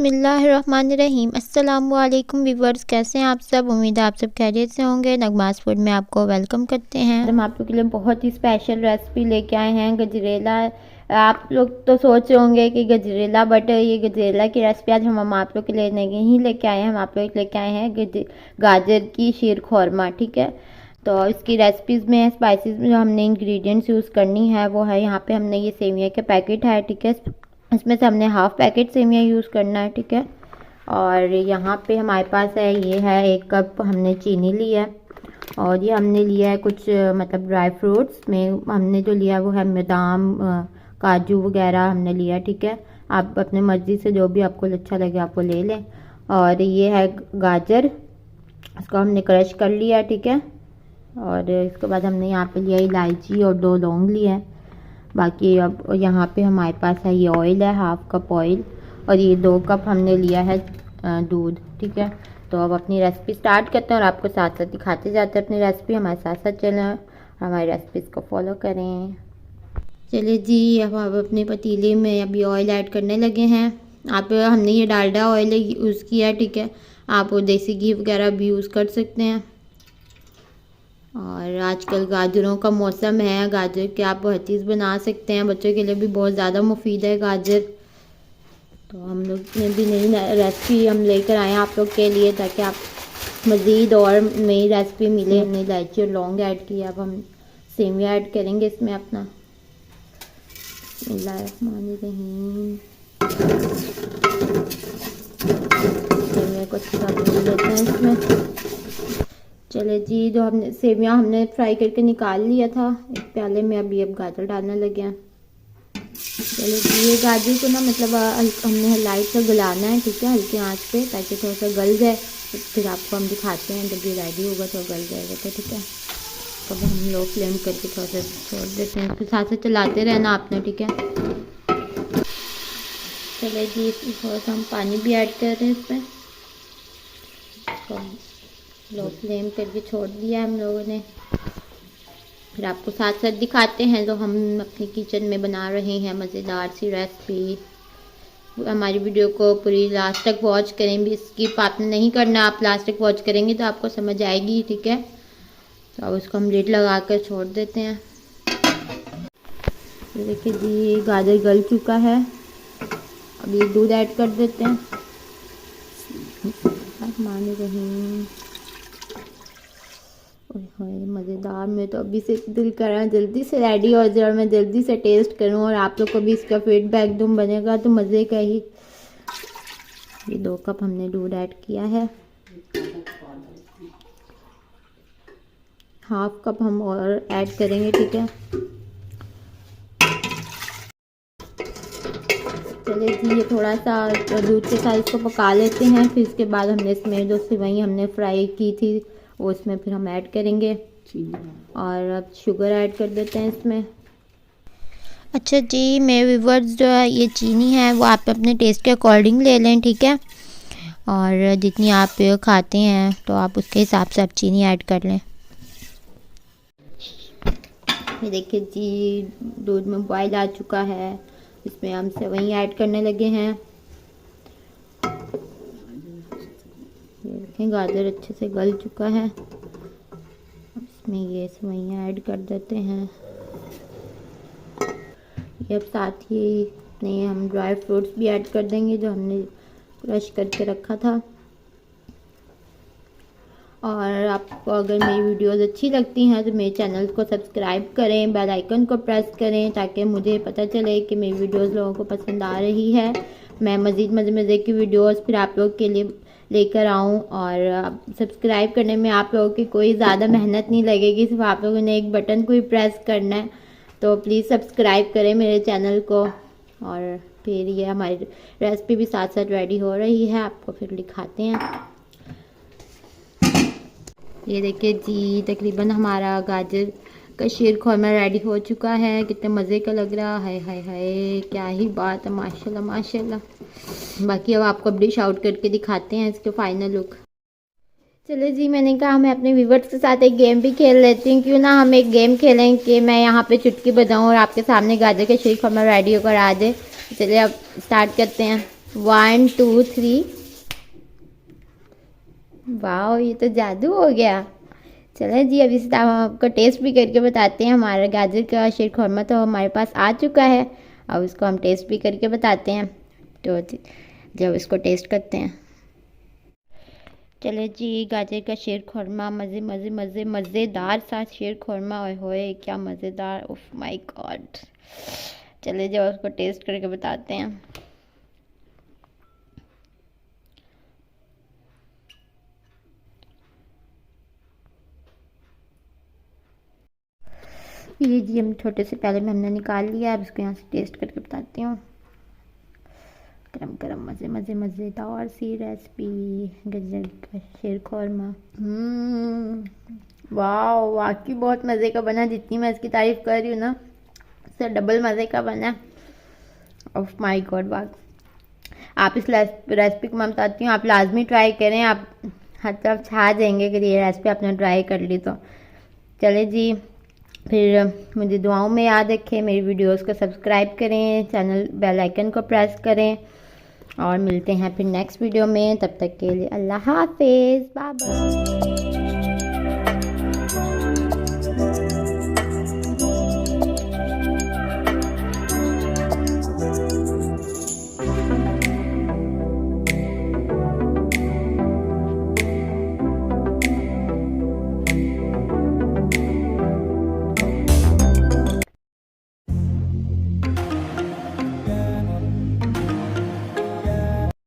बिस्मिल्लाहिर्रहमानिर्रहीम। अस्सलामुअलैकुम व्यूअर्स, कैसे हैं आप सब। उम्मीद है आप सब खैरियत से होंगे। नगमास फूड में आपको वेलकम करते हैं। हम आप लोग के लिए बहुत ही स्पेशल रेसिपी लेके आए हैं, गजरेला। आप लोग तो सोच रहे होंगे कि गजरेला, बट ये गजरेला की रेसिपी आज हम आप लोग के लिए नहीं लेके आए हैं। हम आप लोग के लेके आए हैं गाजर की शीर खोरमा। ठीक है, तो इसकी रेसिपीज़ में स्पाइसेस में जो हमने इंग्रेडिएंट्स यूज़ करनी है वो है, यहाँ पे हमने ये सेविया के पैकेट है। ठीक है, इसमें से हमने हाफ पैकेट सेवियाँ यूज़ करना है। ठीक है, और यहाँ पे हमारे पास है, ये है 1 कप हमने चीनी ली है। और ये हमने लिया है कुछ मतलब ड्राई फ्रूट्स में हमने जो लिया वो है बादाम, काजू वगैरह हमने लिया। ठीक है, आप अपने मर्ज़ी से जो भी आपको अच्छा लगे आप वो ले लें। और ये है गाजर, इसको हमने क्रश कर लिया। ठीक है, और इसके बाद हमने यहाँ पे लिया इलायची और 2 लौंग लिए हैं। बाकी अब यहाँ पे हमारे पास है, ये ऑयल है, हाफ कप ऑयल। और ये 2 कप हमने लिया है दूध। ठीक है, तो अब अपनी रेसिपी स्टार्ट करते हैं और आपको साथ साथ दिखाते जाते हैं अपनी रेसिपी। हमारे साथ साथ चलें, हमारी रेसिपीज़ को फॉलो करें। चलिए जी, अब हम अपने पतीले में अभी ऑयल ऐड करने लगे हैं। हमने ये डालडा ऑयल यूज़ किया। ठीक है, आप देसी घी वगैरह भी यूज़ कर सकते हैं। और आजकल गाजरों का मौसम है, गाजर के आप हर चीज़ बना सकते हैं। बच्चों के लिए भी बहुत ज़्यादा मुफीद है गाजर। तो हम लोग ने भी नई रेसिपी हम लेकर आए हैं आप लोग के लिए, ताकि आप मज़ीद और नई रेसिपी मिले। हमने इलायची और लौंग ऐड किया। अब हम सेविया ऐड करेंगे इसमें अपना। बिस्मिल्लाहिर्रहमानिर्रहीम। सेविया को अच्छा भून लेते हैं इसमें। चले जी, जो हमने सेवियाँ हमने फ्राई करके निकाल लिया था एक प्याले में, अभी अब गाजर डालने लगे हैं। चलो जी, ये गाजर को ना मतलब हमने लाइट सा गलाना है। ठीक है, हल्की आंच पे, ताकि थोड़ा सा गल जाए। फिर आपको हम दिखाते हैं जब ये रेडी होगा तो गल जाएगा। तो ठीक है, तब हम लो फ्लेम करके थोड़ा सा छोड़ देते हैं, फिर साथ साथ चलाते रहना आपने। ठीक है, चले जी, थोड़ा सा हम पानी भी ऐड कर रहे हैं इसमें। लो फ्लेम करके छोड़ दिया हम लोगों ने। फिर आपको साथ साथ दिखाते हैं जो हम अपने किचन में बना रहे हैं मज़ेदार सी रेसिपी। हमारी वीडियो को पूरी लास्ट तक वॉच करें, भी स्किप आपने नहीं करना। आप लास्ट तक वॉच करेंगे तो आपको समझ आएगी। ठीक है, तो अब उसको हम लिड लगा कर छोड़ देते हैं। ये देखिए जी, गाजर गल चुका है। अब ये दूध ऐड कर देते हैं। मज़ेदार, में तो अभी से दिल कर रहा है जल्दी से रेडी हो जाए और मैं जल्दी से टेस्ट करूं और आप लोग को भी इसका फीडबैक दूं। बनेगा तो मज़े का ही। ये 2 कप हमने दूध ऐड किया है, हाफ कप हम और ऐड करेंगे। ठीक है, चलिए जी, ये थोड़ा सा दूध के साथ इसको पका लेते हैं। फिर इसके बाद हमने इसमें जो सेवई हमने फ्राई की थी वो इसमें फिर हम ऐड करेंगे। और अब शुगर ऐड कर देते हैं इसमें। अच्छा जी, मेरे व्यूअर्स, जो है ये चीनी है वो आप अपने टेस्ट के अकॉर्डिंग ले लें। ठीक है, और जितनी आप खाते हैं तो आप उसके हिसाब से आप चीनी ऐड कर लें। ये देखिए जी, दूध में बॉयल आ चुका है। इसमें हम सेवई ऐड करने लगे हैं। ये देखें, गाजर अच्छे से गल चुका है। इसमें ये सेवइयाँ ऐड कर देते हैं। ये अब साथ ही अपने हम ड्राई फ्रूट्स भी ऐड कर देंगे जो हमने क्रश करके रखा था। और आपको अगर मेरी वीडियोस अच्छी लगती हैं तो मेरे चैनल को सब्सक्राइब करें, बेल आइकन को प्रेस करें, ताकि मुझे पता चले कि मेरी वीडियोस लोगों को पसंद आ रही है। मैं मज़ीद मज़े की वीडियोस फिर आप लोग के लिए लेकर आऊँ। और सब्सक्राइब करने में आप लोगों की कोई ज़्यादा मेहनत नहीं लगेगी, सिर्फ आप लोगों ने एक बटन को ही प्रेस करना है। तो प्लीज़ सब्सक्राइब करें मेरे चैनल को। और फिर ये हमारी रेसिपी भी साथ साथ रेडी हो रही है, आपको फिर दिखाते हैं। ये देखिए जी, तकरीबन हमारा गाजर का शीर खोरमा रेडी हो चुका है। कितने मज़े का लग रहा है, हाय हाय क्या ही बात है, माशाल्लाह माशाल्लाह। बाकी अब आपको डिश आउट करके दिखाते हैं इसके फाइनल लुक। चलो जी, मैंने कहा मैं अपने व्यूवर्स के साथ एक गेम भी खेल लेती हूँ। क्यों ना हम एक गेम खेलें कि मैं यहाँ पे चुटकी बजाऊँ और आपके सामने गाजर का शीर खोरमा रेडी होकर आ जाए। चलिए अब स्टार्ट करते हैं। 1 2 3। वाह, ये तो जादू हो गया। चलो जी, अभी से हम आपको टेस्ट भी करके बताते हैं। हमारा गाजर का शीर खुरमा तो हमारे पास आ चुका है। अब इसको हम टेस्ट भी करके बताते हैं। तो जब इसको टेस्ट करते हैं। चले जी, गाजर का शीर खुरमा मज़ेदार सा शीर खुरमा। ओए होए क्या मज़ेदार, ओह माय गॉड। चले जब उसको टेस्ट करके बताते हैं। ये जी हम छोटे से प्याले में हमने निकाल लिया। अब इसको यहाँ से टेस्ट करके बताती हूँ। गरम गरम मज़ेदार सी रेसिपी गाजर का शीर खुरमा। वाह, वाकई बहुत मज़े का बना। जितनी मैं इसकी तारीफ़ कर रही हूँ ना, उससे डबल मज़े का बना। ऑफ माय गॉड, वाह। आप इस रेसिपी को मैं बताती हूँ, आप लाजमी ट्राई करें। आप हर तरफ छा जाएंगे कि ये रेसिपी आपने ट्राई कर ली तो। चले जी, फिर मुझे दुआओं में याद रखें। मेरी वीडियोस को सब्सक्राइब करें, चैनल बेल आइकन को प्रेस करें। और मिलते हैं फिर नेक्स्ट वीडियो में। तब तक के लिए अल्लाह हाफिज़, बाय बाय।